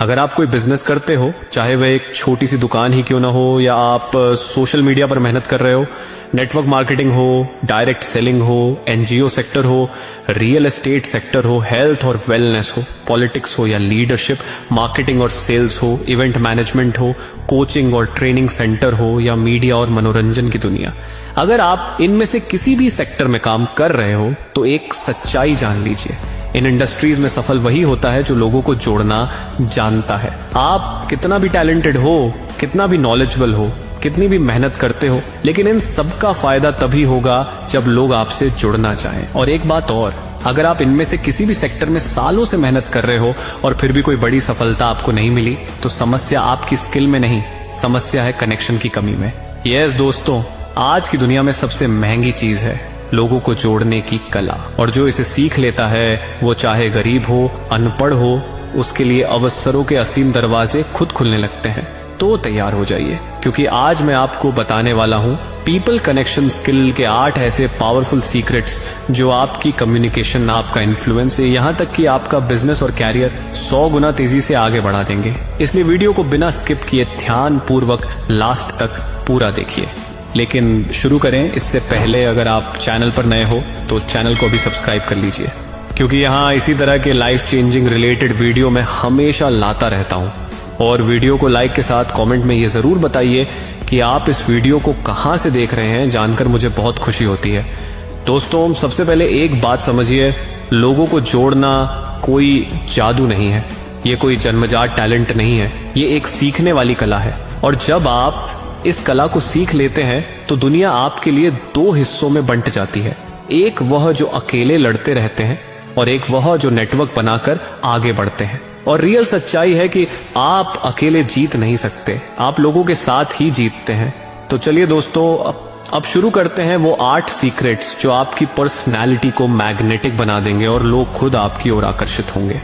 अगर आप कोई बिजनेस करते हो, चाहे वह एक छोटी सी दुकान ही क्यों ना हो, या आप सोशल मीडिया पर मेहनत कर रहे हो, नेटवर्क मार्केटिंग हो, डायरेक्ट सेलिंग हो, एनजीओ सेक्टर हो, रियल एस्टेट सेक्टर हो, हेल्थ और वेलनेस हो, पॉलिटिक्स हो या लीडरशिप, मार्केटिंग और सेल्स हो, इवेंट मैनेजमेंट हो, कोचिंग और ट्रेनिंग सेंटर हो, या मीडिया और मनोरंजन की दुनिया, अगर आप इनमें से किसी भी सेक्टर में काम कर रहे हो, तो एक सच्चाई जान लीजिए, इन इंडस्ट्रीज में सफल वही होता है जो लोगों को जोड़ना जानता है। आप कितना भी टैलेंटेड हो, कितना भी नॉलेजेबल हो, कितनी भी मेहनत करते हो, लेकिन इन सब का फायदा तभी होगा जब लोग आपसे जुड़ना चाहें। और एक बात और, अगर आप इनमें से किसी भी सेक्टर में सालों से मेहनत कर रहे हो और फिर भी कोई बड़ी सफलता आपको नहीं मिली, तो समस्या आपकी स्किल में नहीं, समस्या है कनेक्शन की कमी में। यस दोस्तों, आज की दुनिया में सबसे महंगी चीज है लोगों को जोड़ने की कला, और जो इसे सीख लेता है वो चाहे गरीब हो, अनपढ़ हो, उसके लिए अवसरों के असीम दरवाजे खुद खुलने लगते हैं। तो तैयार हो जाइए, क्योंकि आज मैं आपको बताने वाला हूं पीपल कनेक्शन स्किल के 8 ऐसे पावरफुल सीक्रेट्स जो आपकी कम्युनिकेशन, आपका इन्फ्लुएंस, यहाँ तक कि आपका बिजनेस और कैरियर 100 गुना तेजी से आगे बढ़ा देंगे। इसलिए वीडियो को बिना स्किप किए ध्यान पूर्वक लास्ट तक पूरा देखिए। लेकिन शुरू करें इससे पहले अगर आप चैनल पर नए हो तो चैनल को भी सब्सक्राइब कर लीजिए, क्योंकि यहाँ इसी तरह के लाइफ चेंजिंग रिलेटेड वीडियो मैं हमेशा लाता रहता हूँ। और वीडियो को लाइक के साथ कमेंट में ये जरूर बताइए कि आप इस वीडियो को कहाँ से देख रहे हैं, जानकर मुझे बहुत खुशी होती है। दोस्तों, सबसे पहले एक बात समझिए, लोगों को जोड़ना कोई जादू नहीं है, ये कोई जन्मजात टैलेंट नहीं है, ये एक सीखने वाली कला है। और जब आप इस कला को सीख लेते हैं तो दुनिया आपके लिए 2 हिस्सों में बंट जाती है, एक वह जो अकेले लड़ते रहते हैं और एक वह जो नेटवर्क बनाकर आगे बढ़ते हैं। और रियल सच्चाई है कि आप अकेले जीत नहीं सकते, आप लोगों के साथ ही जीतते हैं। तो चलिए दोस्तों, अब शुरू करते हैं वो 8 सीक्रेट्स जो आपकी पर्सनैलिटी को मैग्नेटिक बना देंगे और लोग खुद आपकी ओर आकर्षित होंगे।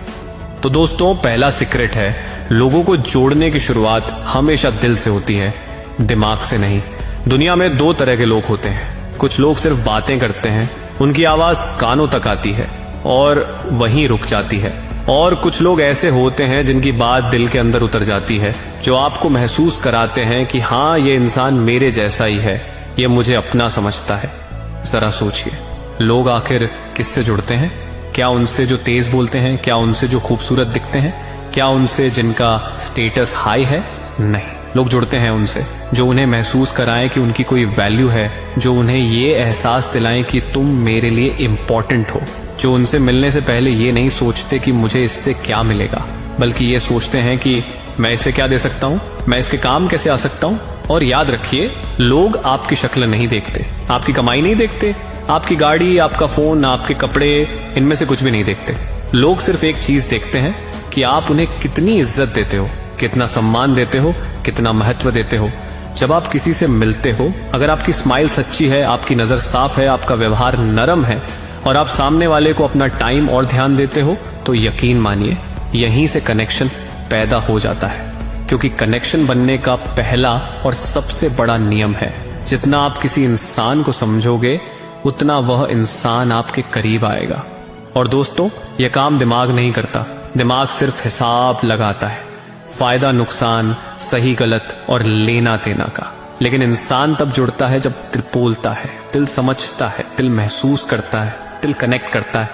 तो दोस्तों, पहला सीक्रेट है, लोगों को जोड़ने की शुरुआत हमेशा दिल से होती है, दिमाग से नहीं। दुनिया में 2 तरह के लोग होते हैं, कुछ लोग सिर्फ बातें करते हैं उनकी आवाज कानों तक आती है और वहीं रुक जाती है। और कुछ लोग ऐसे होते हैं जिनकी बात दिल के अंदर उतर जाती है, जो आपको महसूस कराते हैं कि हाँ, ये इंसान मेरे जैसा ही है, ये मुझे अपना समझता है। जरा सोचिए, लोग आखिर किससे जुड़ते हैं? क्या उनसे जो तेज बोलते हैं? क्या उनसे जो खूबसूरत दिखते हैं? क्या उनसे जिनका स्टेटस हाई है? नहीं, लोग जुड़ते हैं उनसे जो उन्हें महसूस कराएं कि उनकी कोई वैल्यू है, जो उन्हें ये एहसास दिलाएं कि तुम मेरे लिए इम्पोर्टेंट हो, जो उनसे मिलने से पहले ये नहीं सोचते कि मुझे इससे क्या मिलेगा, बल्कि ये सोचते हैं कि मैं इसे क्या दे सकता हूँ, मैं इसके काम कैसे आ सकता हूँ। और याद रखिए, लोग आपकी शक्ल नहीं देखते, आपकी कमाई नहीं देखते, आपकी गाड़ी, आपका फोन, आपके कपड़े, इनमें से कुछ भी नहीं देखते। लोग सिर्फ एक चीज देखते हैं कि आप उन्हें कितनी इज्जत देते हो, कितना सम्मान देते हो, कितना महत्व देते हो। जब आप किसी से मिलते हो, अगर आपकी स्माइल सच्ची है, आपकी नजर साफ है, आपका व्यवहार नरम है और आप सामने वाले को अपना टाइम और ध्यान देते हो, तो यकीन मानिए यहीं से कनेक्शन पैदा हो जाता है। क्योंकि कनेक्शन बनने का पहला और सबसे बड़ा नियम है, जितना आप किसी इंसान को समझोगे उतना वह इंसान आपके करीब आएगा। और दोस्तों, यह काम दिमाग नहीं करता, दिमाग सिर्फ हिसाब लगाता है, फायदा नुकसान, सही गलत और लेना देना का। लेकिन इंसान तब जुड़ता है जब दिल बोलता है, दिल समझता है, दिल महसूस करता है, दिल कनेक्ट करता है।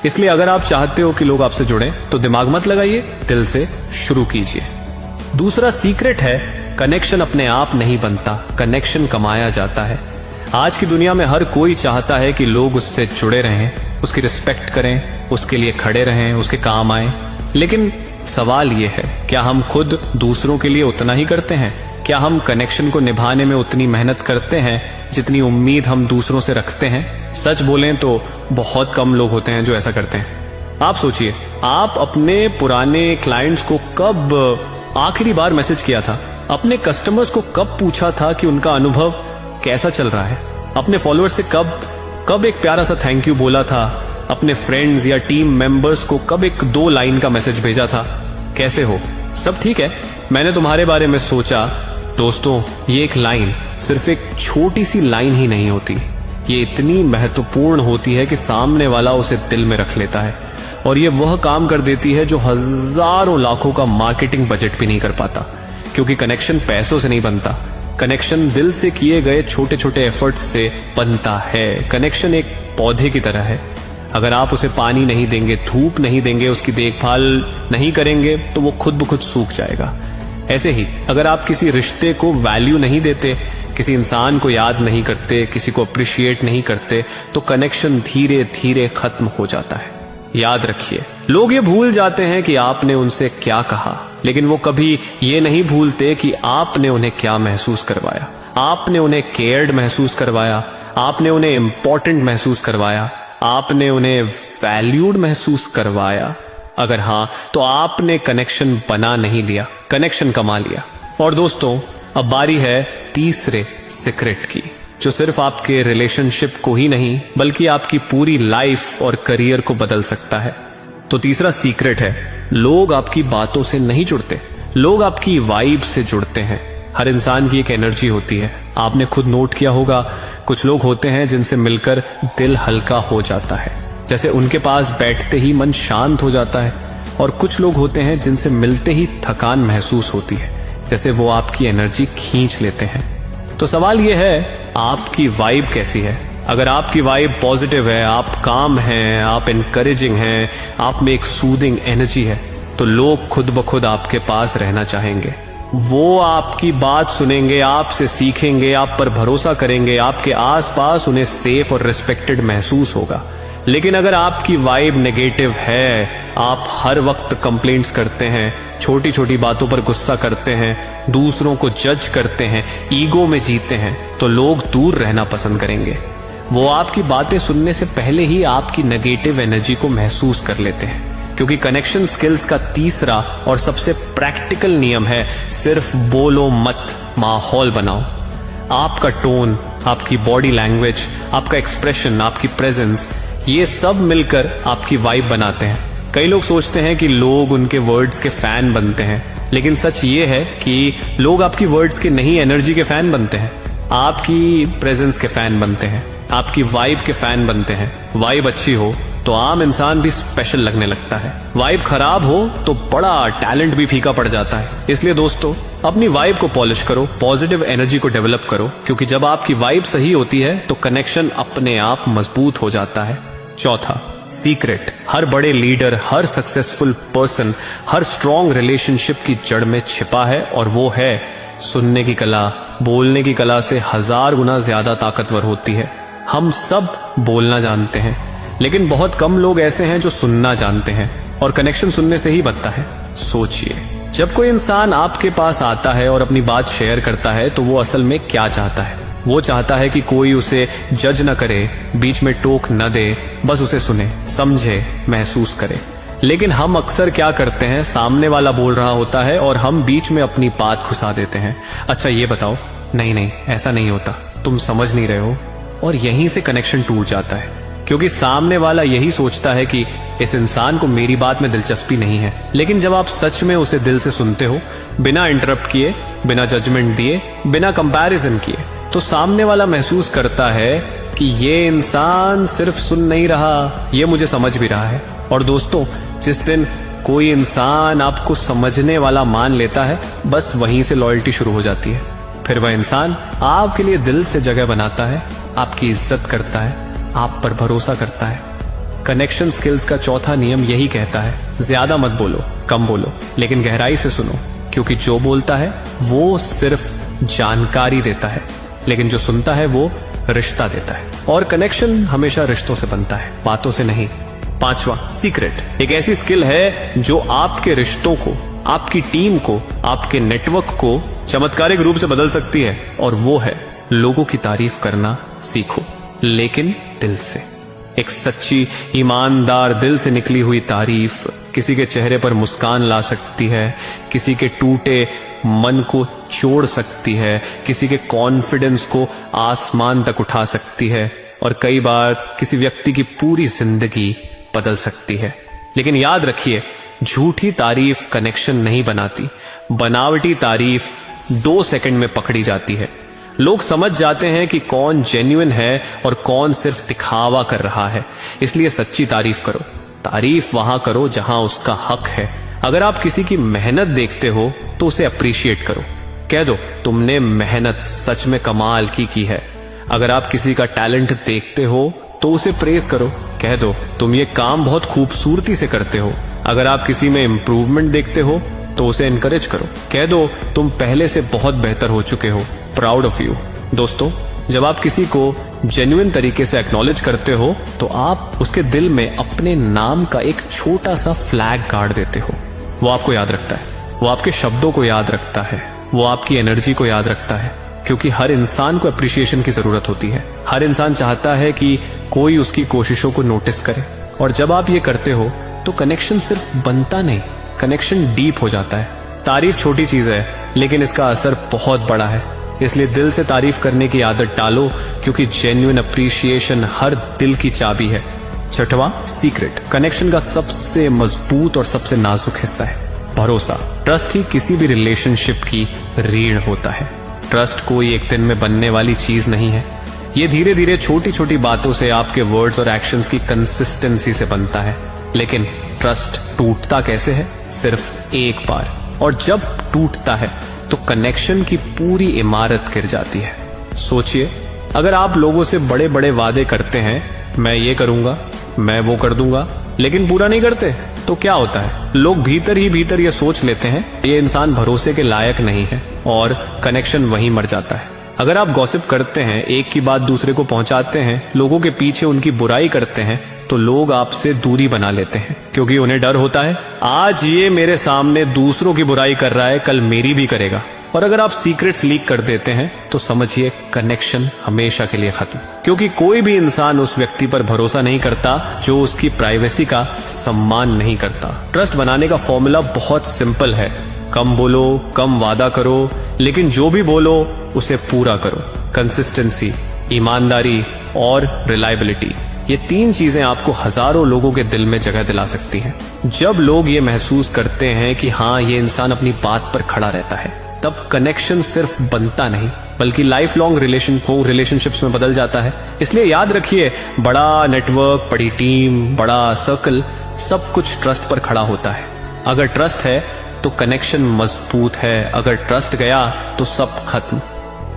इसलिए अगर आप चाहते हो कि लोग आपसे जुड़ें, तो दिमाग मत लगाइए, दिल से शुरू कीजिए। दूसरा सीक्रेट है, कनेक्शन अपने आप नहीं बनता, कनेक्शन कमाया जाता है। आज की दुनिया में हर कोई चाहता है कि लोग उससे जुड़े रहें, उसकी रिस्पेक्ट करें, उसके लिए खड़े रहें, उसके काम आए। लेकिन सवाल यह है, क्या हम खुद दूसरों के लिए उतना ही करते हैं? क्या हम कनेक्शन को निभाने में उतनी मेहनत करते हैं जितनी उम्मीद हम दूसरों से रखते हैं? सच बोलें तो बहुत कम लोग होते हैं जो ऐसा करते हैं। आप सोचिए, आप अपने पुराने क्लाइंट्स को कब आखिरी बार मैसेज किया था? अपने कस्टमर्स को कब पूछा था कि उनका अनुभव कैसा चल रहा है? अपने फॉलोअर्स से कब एक प्यारा सा थैंक यू बोला था? अपने फ्रेंड्स या टीम मेंबर्स को कब एक 2 लाइन का मैसेज भेजा था? कैसे हो? सब ठीक है, मैंने तुम्हारे बारे में सोचा। दोस्तों, ये एक लाइन सिर्फ एक छोटी सी लाइन ही नहीं होती, ये इतनी महत्वपूर्ण होती है कि सामने वाला उसे दिल में रख लेता है। और ये वह काम कर देती है जो हजारों लाखों का मार्केटिंग बजट भी नहीं कर पाता। क्योंकि कनेक्शन पैसों से नहीं बनता, कनेक्शन दिल से किए गए छोटे छोटे एफर्ट्स से बनता है। कनेक्शन एक पौधे की तरह है, अगर आप उसे पानी नहीं देंगे, धूप नहीं देंगे, उसकी देखभाल नहीं करेंगे, तो वो खुद ब खुद सूख जाएगा। ऐसे ही अगर आप किसी रिश्ते को वैल्यू नहीं देते, किसी इंसान को याद नहीं करते, किसी को अप्रिशिएट नहीं करते, तो कनेक्शन धीरे धीरे खत्म हो जाता है। याद रखिए, लोग ये भूल जाते हैं कि आपने उनसे क्या कहा, लेकिन वो कभी ये नहीं भूलते कि आपने उन्हें क्या महसूस करवाया। आपने उन्हें केयर्ड महसूस करवाया, आपने उन्हें इंपॉर्टेंट महसूस करवाया, आपने उन्हें वैल्यूड महसूस करवाया। अगर हाँ, तो आपने कनेक्शन बना नहीं लिया, कनेक्शन कमा लिया। और दोस्तों, अब बारी है तीसरे सीक्रेट की, जो सिर्फ आपके रिलेशनशिप को ही नहीं बल्कि आपकी पूरी लाइफ और करियर को बदल सकता है। तो तीसरा सीक्रेट है, लोग आपकी बातों से नहीं जुड़ते, लोग आपकी वाइब से जुड़ते हैं। हर इंसान की एक एनर्जी होती है, आपने खुद नोट किया होगा। कुछ लोग होते हैं जिनसे मिलकर दिल हल्का हो जाता है, जैसे उनके पास बैठते ही मन शांत हो जाता है। और कुछ लोग होते हैं जिनसे मिलते ही थकान महसूस होती है, जैसे वो आपकी एनर्जी खींच लेते हैं। तो सवाल यह है, आपकी वाइब कैसी है? अगर आपकी वाइब पॉजिटिव है, आप काम हैं, आप इनकरेजिंग हैं, आप में एक सूदिंग एनर्जी है, तो लोग खुद ब खुद आपके पास रहना चाहेंगे। वो आपकी बात सुनेंगे, आपसे सीखेंगे, आप पर भरोसा करेंगे, आपके आसपास उन्हें सेफ और रिस्पेक्टेड महसूस होगा। लेकिन अगर आपकी वाइब नेगेटिव है, आप हर वक्त कंप्लेंट्स करते हैं, छोटी छोटी बातों पर गुस्सा करते हैं, दूसरों को जज करते हैं, ईगो में जीते हैं, तो लोग दूर रहना पसंद करेंगे। वो आपकी बातें सुनने से पहले ही आपकी नेगेटिव एनर्जी को महसूस कर लेते हैं। क्योंकि कनेक्शन स्किल्स का तीसरा और सबसे प्रैक्टिकल नियम है, सिर्फ बोलो मत, माहौल बनाओ। आपका टोन, आपकी बॉडी लैंग्वेज, आपका एक्सप्रेशन, आपकी प्रेजेंस, ये सब मिलकर आपकी वाइब बनाते हैं। कई लोग सोचते हैं कि लोग उनके वर्ड्स के फैन बनते हैं, लेकिन सच ये है कि लोग आपकी वर्ड्स के नहीं, एनर्जी के फैन बनते हैं। आपकी प्रेजेंस के फैन बनते हैं, आपकी वाइब के फैन बनते हैं। वाइब अच्छी हो तो आम इंसान भी स्पेशल लगने लगता है, वाइब खराब हो तो बड़ा टैलेंट भी फीका पड़ जाता है। इसलिए दोस्तों, अपनी वाइब को पॉलिश करो, पॉजिटिव एनर्जी को डेवलप करो, क्योंकि जब आपकी वाइब सही होती है तो कनेक्शन अपने आप मजबूत हो जाता है। चौथा, सीक्रेट। हर बड़े लीडर, हर सक्सेसफुल पर्सन, हर स्ट्रॉन्ग रिलेशनशिप की जड़ में छिपा है, और वो है सुनने की कला। बोलने की कला से 1000 गुना ज्यादा ताकतवर होती है। हम सब बोलना जानते हैं, लेकिन बहुत कम लोग ऐसे हैं जो सुनना जानते हैं, और कनेक्शन सुनने से ही बनता है। सोचिए, जब कोई इंसान आपके पास आता है और अपनी बात शेयर करता है तो वो असल में क्या चाहता है? वो चाहता है कि कोई उसे जज न करे, बीच में टोक न दे, बस उसे सुने, समझे, महसूस करे। लेकिन हम अक्सर क्या करते हैं, सामने वाला बोल रहा होता है और हम बीच में अपनी बात घुसा देते हैं। अच्छा ये बताओ, नहीं ऐसा नहीं होता, तुम समझ नहीं रहे हो, और यहीं से कनेक्शन टूट जाता है, क्योंकि सामने वाला यही सोचता है कि इस इंसान को मेरी बात में दिलचस्पी नहीं है। लेकिन जब आप सच में उसे दिल से सुनते हो, बिना इंटरप्ट किए, बिना जजमेंट दिए, बिना कंपैरिजन किए, तो सामने वाला महसूस करता है कि ये इंसान सिर्फ सुन नहीं रहा, ये मुझे समझ भी रहा है। और दोस्तों, जिस दिन कोई इंसान आपको समझने वाला मान लेता है, बस वहीं से लॉयल्टी शुरू हो जाती है। फिर वह इंसान आपके लिए दिल से जगह बनाता है, आपकी इज्जत करता है, आप पर भरोसा करता है। कनेक्शन स्किल्स का चौथा नियम यही कहता है, ज्यादा मत बोलो, कम बोलो, लेकिन गहराई से सुनो, क्योंकि जो बोलता है वो सिर्फ जानकारी देता है, लेकिन जो सुनता है वो रिश्ता देता है। और कनेक्शन हमेशा रिश्तों से बनता है, बातों से नहीं। पांचवा, सीक्रेट। एक ऐसी स्किल है जो आपके रिश्तों को, आपकी टीम को, आपके नेटवर्क को चमत्कारिक रूप से बदल सकती है, और वो है लोगों की तारीफ करना सीखो, लेकिन दिल से। एक सच्ची, ईमानदार, दिल से निकली हुई तारीफ किसी के चेहरे पर मुस्कान ला सकती है, किसी के टूटे मन को जोड़ सकती है, किसी के कॉन्फिडेंस को आसमान तक उठा सकती है, और कई बार किसी व्यक्ति की पूरी जिंदगी बदल सकती है। लेकिन याद रखिए, झूठी तारीफ कनेक्शन नहीं बनाती, बनावटी तारीफ 2 सेकंड में पकड़ी जाती है। लोग समझ जाते हैं कि कौन जेन्युइन है और कौन सिर्फ दिखावा कर रहा है। इसलिए सच्ची तारीफ करो, तारीफ वहां करो जहां उसका हक है। अगर आप किसी की मेहनत देखते हो तो उसे अप्रिशिएट करो, कह दो तुमने मेहनत सच में कमाल की है। अगर आप किसी का टैलेंट देखते हो तो उसे प्रेज करो, कह दो तुम ये काम बहुत खूबसूरती से करते हो। अगर आप किसी में इंप्रूवमेंट देखते हो तो उसे एनकरेज करो, कह दो तुम पहले से बहुत बेहतर हो चुके हो, प्राउड ऑफ यू। दोस्तों, जब आप किसी को जेन्युइन तरीके से एक्नॉलेज करते हो तो आप उसके दिल में अपने नाम का एक छोटा सा फ्लैग गाड़ देते हो। वो आपको याद रखता है, वो आपके शब्दों को याद रखता है, वो आपकी एनर्जी को याद रखता है, क्योंकि हर इंसान को अप्रिसिएशन की जरूरत होती है। हर इंसान चाहता है कि कोई उसकी कोशिशों को नोटिस करे, और जब आप ये करते हो तो कनेक्शन सिर्फ बनता नहीं, कनेक्शन डीप हो जाता है। तारीफ छोटी चीज है, लेकिन इसका असर बहुत बड़ा है। इसलिए दिल से तारीफ करने की आदत डालो, क्योंकि जेन्युइन अप्रिसिएशन हर दिल की चाबी है। छठवां, सीक्रेट। कनेक्शन का सबसे मजबूत और सबसे नाजुक हिस्सा है भरोसा। ट्रस्ट ही किसी भी रिलेशनशिप की रीढ़ होता है। ट्रस्ट कोई एक दिन में बनने वाली चीज नहीं है, ये धीरे धीरे छोटी छोटी बातों से, आपके वर्ड्स और एक्शंस की कंसिस्टेंसी से बनता है। लेकिन ट्रस्ट टूटता कैसे है? सिर्फ एक बार, और जब टूटता है तो कनेक्शन की पूरी इमारत गिर जाती है। सोचिए, अगर आप लोगों से बड़े बड़े वादे करते हैं, मैं ये करूंगा, मैं वो कर दूंगा, लेकिन पूरा नहीं करते, तो क्या होता है? लोग भीतर ही भीतर ये सोच लेते हैं ये इंसान भरोसे के लायक नहीं है, और कनेक्शन वहीं मर जाता है। अगर आप गॉसिप करते हैं, एक की बात दूसरे को पहुंचाते हैं, लोगों के पीछे उनकी बुराई करते हैं, तो लोग आपसे दूरी बना लेते हैं, क्योंकि उन्हें डर होता है आज ये मेरे सामने दूसरों की बुराई कर रहा है, कल मेरी भी करेगा। और अगर आप सीक्रेट्स लीक कर देते हैं तो समझिए कनेक्शन हमेशा के लिए खत्म, क्योंकि कोई भी इंसान उस व्यक्ति पर भरोसा नहीं करता जो उसकी प्राइवेसी का सम्मान नहीं करता। ट्रस्ट बनाने का फॉर्मूला बहुत सिंपल है, कम बोलो, कम वादा करो, लेकिन जो भी बोलो उसे पूरा करो। कंसिस्टेंसी, ईमानदारी और रिलायबिलिटी, ये 3 चीजें आपको हजारों लोगों के दिल में जगह दिला सकती हैं। जब लोग ये महसूस करते हैं कि हाँ, ये इंसान अपनी बात पर खड़ा रहता है, तब कनेक्शन सिर्फ बनता नहीं बल्कि लाइफ लॉन्ग रिलेशनशिप्स में बदल जाता है। इसलिए याद रखिए, बड़ा नेटवर्क, बड़ी टीम, बड़ा सर्कल, सब कुछ ट्रस्ट पर खड़ा होता है। अगर ट्रस्ट है तो कनेक्शन मजबूत है, अगर ट्रस्ट गया तो सब खत्म।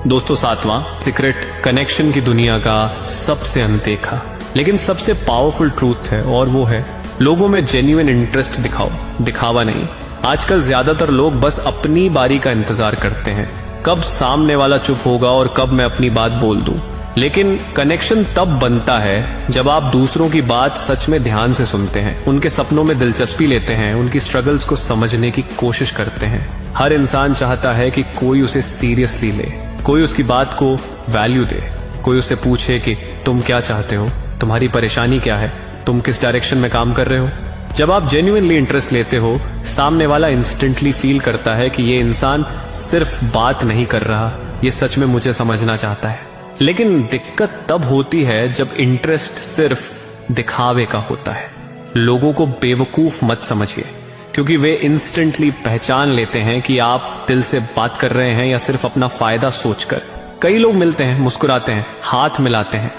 दोस्तों, 7वां सीक्रेट कनेक्शन की दुनिया का सबसे अनदेखा लेकिन सबसे पावरफुल ट्रूथ है, और वो है लोगों में जेन्युइन इंटरेस्ट दिखाओ, दिखावा नहीं। आजकल ज्यादातर लोग बस अपनी बारी का इंतजार करते हैं, कब सामने वाला चुप होगा और कब मैं अपनी बात बोल दूं। लेकिन कनेक्शन तब बनता है जब आप दूसरों की बात सच में ध्यान से सुनते हैं, उनके सपनों में दिलचस्पी लेते हैं, उनकी स्ट्रगल्स को समझने की कोशिश करते हैं। हर इंसान चाहता है कि कोई उसे सीरियसली ले, कोई उसकी बात को वैल्यू दे, कोई उससे पूछे कि तुम क्या चाहते हो, तुम्हारी परेशानी क्या है, तुम किस डायरेक्शन में काम कर रहे हो। जब आप जेन्युइनली इंटरेस्ट लेते हो, सामने वाला इंस्टेंटली फील करता है कि ये इंसान सिर्फ बात नहीं कर रहा, ये सच में मुझे समझना चाहता है। लेकिन दिक्कत तब होती है जब इंटरेस्ट सिर्फ दिखावे का होता है। लोगों को बेवकूफ मत समझिए, क्योंकि वे इंस्टेंटली पहचान लेते हैं कि आप दिल से बात कर रहे हैं या सिर्फ अपना फायदा सोचकर। कई लोग मिलते हैं, मुस्कुराते हैं, हाथ मिलाते हैं,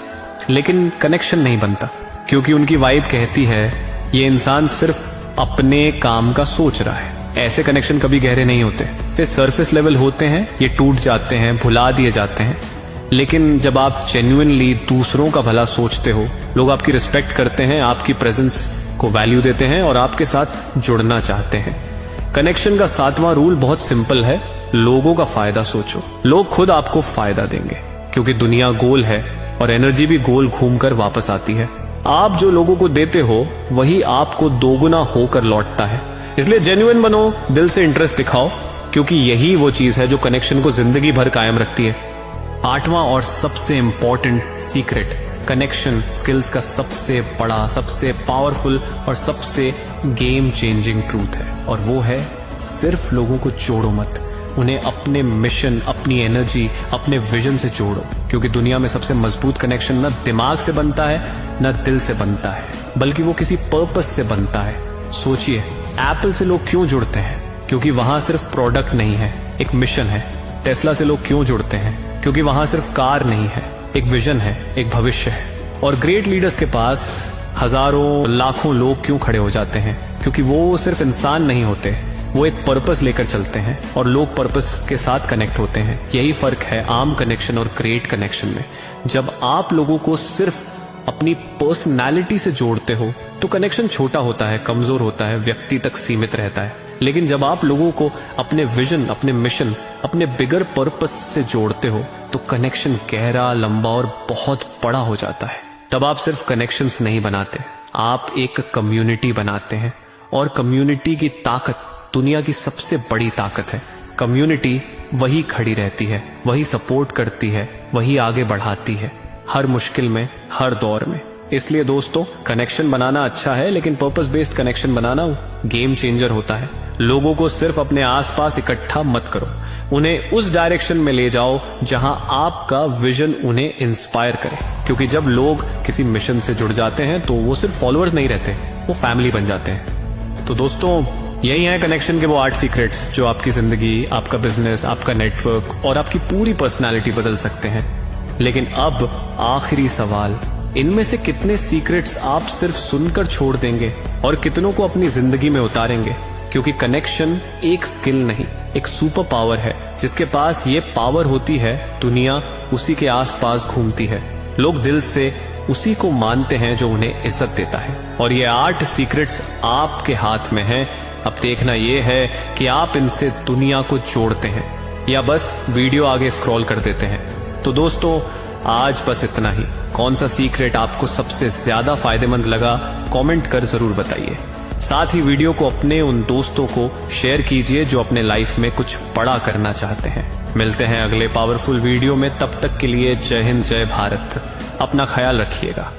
लेकिन कनेक्शन नहीं बनता, क्योंकि उनकी वाइब कहती है ये इंसान सिर्फ अपने काम का सोच रहा है। ऐसे कनेक्शन कभी गहरे नहीं होते, फिर सरफेस लेवल होते हैं, ये टूट जाते हैं, भुला दिए जाते हैं। लेकिन जब आप जेन्युइनली दूसरों का भला सोचते हो, लोग आपकी रिस्पेक्ट करते हैं, आपकी प्रेजेंस को वैल्यू देते हैं और आपके साथ जुड़ना चाहते हैं। कनेक्शन का 7वां रूल बहुत सिंपल है, लोगों का फायदा सोचो। लोग खुद आपको फायदा देंगे, क्योंकि दुनिया गोल है और एनर्जी भी गोल घूमकर वापस आती है। आप जो लोगों को देते हो वही आपको दोगुना होकर लौटता है। इसलिए जेन्युइन बनो, दिल से इंटरेस्ट दिखाओ, क्योंकि यही वो चीज है जो कनेक्शन को जिंदगी भर कायम रखती है। 8वां और सबसे इंपॉर्टेंट सीक्रेट कनेक्शन स्किल्स का सबसे बड़ा, सबसे पावरफुल और सबसे गेम चेंजिंग ट्रूथ है, और वो है सिर्फ लोगों को जोड़ो मत, उन्हें अपने मिशन, अपनी एनर्जी, अपने विजन से जोड़ो। क्योंकि दुनिया में सबसे मजबूत कनेक्शन न दिमाग से बनता है, न दिल से बनता है, बल्कि वो किसी पर्पस से बनता है। सोचिए, एप्पल से लोग क्यों जुड़ते हैं? क्योंकि वहां सिर्फ प्रोडक्ट नहीं है, एक मिशन है। टेस्ला से लोग क्यों जुड़ते हैं? क्योंकि वहां सिर्फ कार नहीं है, एक विजन है, एक भविष्य है। और ग्रेट लीडर्स के पास हजारों लाखों लोग क्यों खड़े हो जाते हैं? क्योंकि वो सिर्फ इंसान नहीं होते, वो एक पर्पस लेकर चलते हैं और लोग पर्पस के साथ कनेक्ट होते हैं। यही फर्क है आम कनेक्शन और ग्रेट कनेक्शन में। जब आप लोगों को सिर्फ अपनी पर्सनालिटी से जोड़ते हो तो कनेक्शन छोटा होता है, कमजोर होता है, व्यक्ति तक सीमित रहता है। लेकिन जब आप लोगों को अपने विजन, अपने मिशन, अपने बिगर पर्पस से जोड़ते हो तो कनेक्शन गहरा, लंबा और बहुत बड़ा हो जाता है। तब आप सिर्फ कनेक्शंस नहीं बनाते, आप एक कम्युनिटी बनाते हैं, और कम्युनिटी की ताकत दुनिया की सबसे बड़ी ताकत है। कम्युनिटी वही खड़ी रहती है, वही सपोर्ट करती है, वही आगे बढ़ाती है, हर मुश्किल में, हर दौर में। इसलिए दोस्तों, कनेक्शन बनाना अच्छा है, लेकिन पर्पस बेस्ड कनेक्शन बनाना गेम चेंजर होता है। लोगों को सिर्फ अपने आसपास इकट्ठा मत करो, उन्हें उस डायरेक्शन में ले जाओ जहां आपका विजन उन्हें इंस्पायर करे। क्योंकि जब लोग किसी मिशन से जुड़ जाते हैं तो वो सिर्फ फॉलोअर्स नहीं रहते, वो फैमिली बन जाते हैं। तो दोस्तों, यही है कनेक्शन के वो 8 सीक्रेट्स जो आपकी जिंदगी, आपका बिजनेस, आपका नेटवर्क और आपकी पूरी पर्सनालिटी बदल सकते हैं। लेकिन अब आखिरी सवाल, इनमें से कितने सीक्रेट्स आप सिर्फ सुनकर छोड़ देंगे और कितनों को अपनी जिंदगी में उतारेंगे? क्योंकि कनेक्शन एक स्किल नहीं, एक सुपर पावर है। जिसके पास ये पावर होती है, दुनिया उसी के आसपास घूमती है। लोग दिल से उसी को मानते हैं जो उन्हें इज्जत देता है। और ये 8 सीक्रेट्स आपके हाथ में हैं। अब देखना ये है कि आप इनसे दुनिया को जोड़ते हैं या बस वीडियो आगे स्क्रॉल कर देते हैं। तो दोस्तों, आज बस इतना ही। कौन सा सीक्रेट आपको सबसे ज्यादा फायदेमंद लगा, कमेंट कर जरूर बताइए। साथ ही वीडियो को अपने उन दोस्तों को शेयर कीजिए जो अपने लाइफ में कुछ बड़ा करना चाहते हैं। मिलते हैं अगले पावरफुल वीडियो में, तब तक के लिए जय हिंद, जय भारत। अपना ख्याल रखिएगा।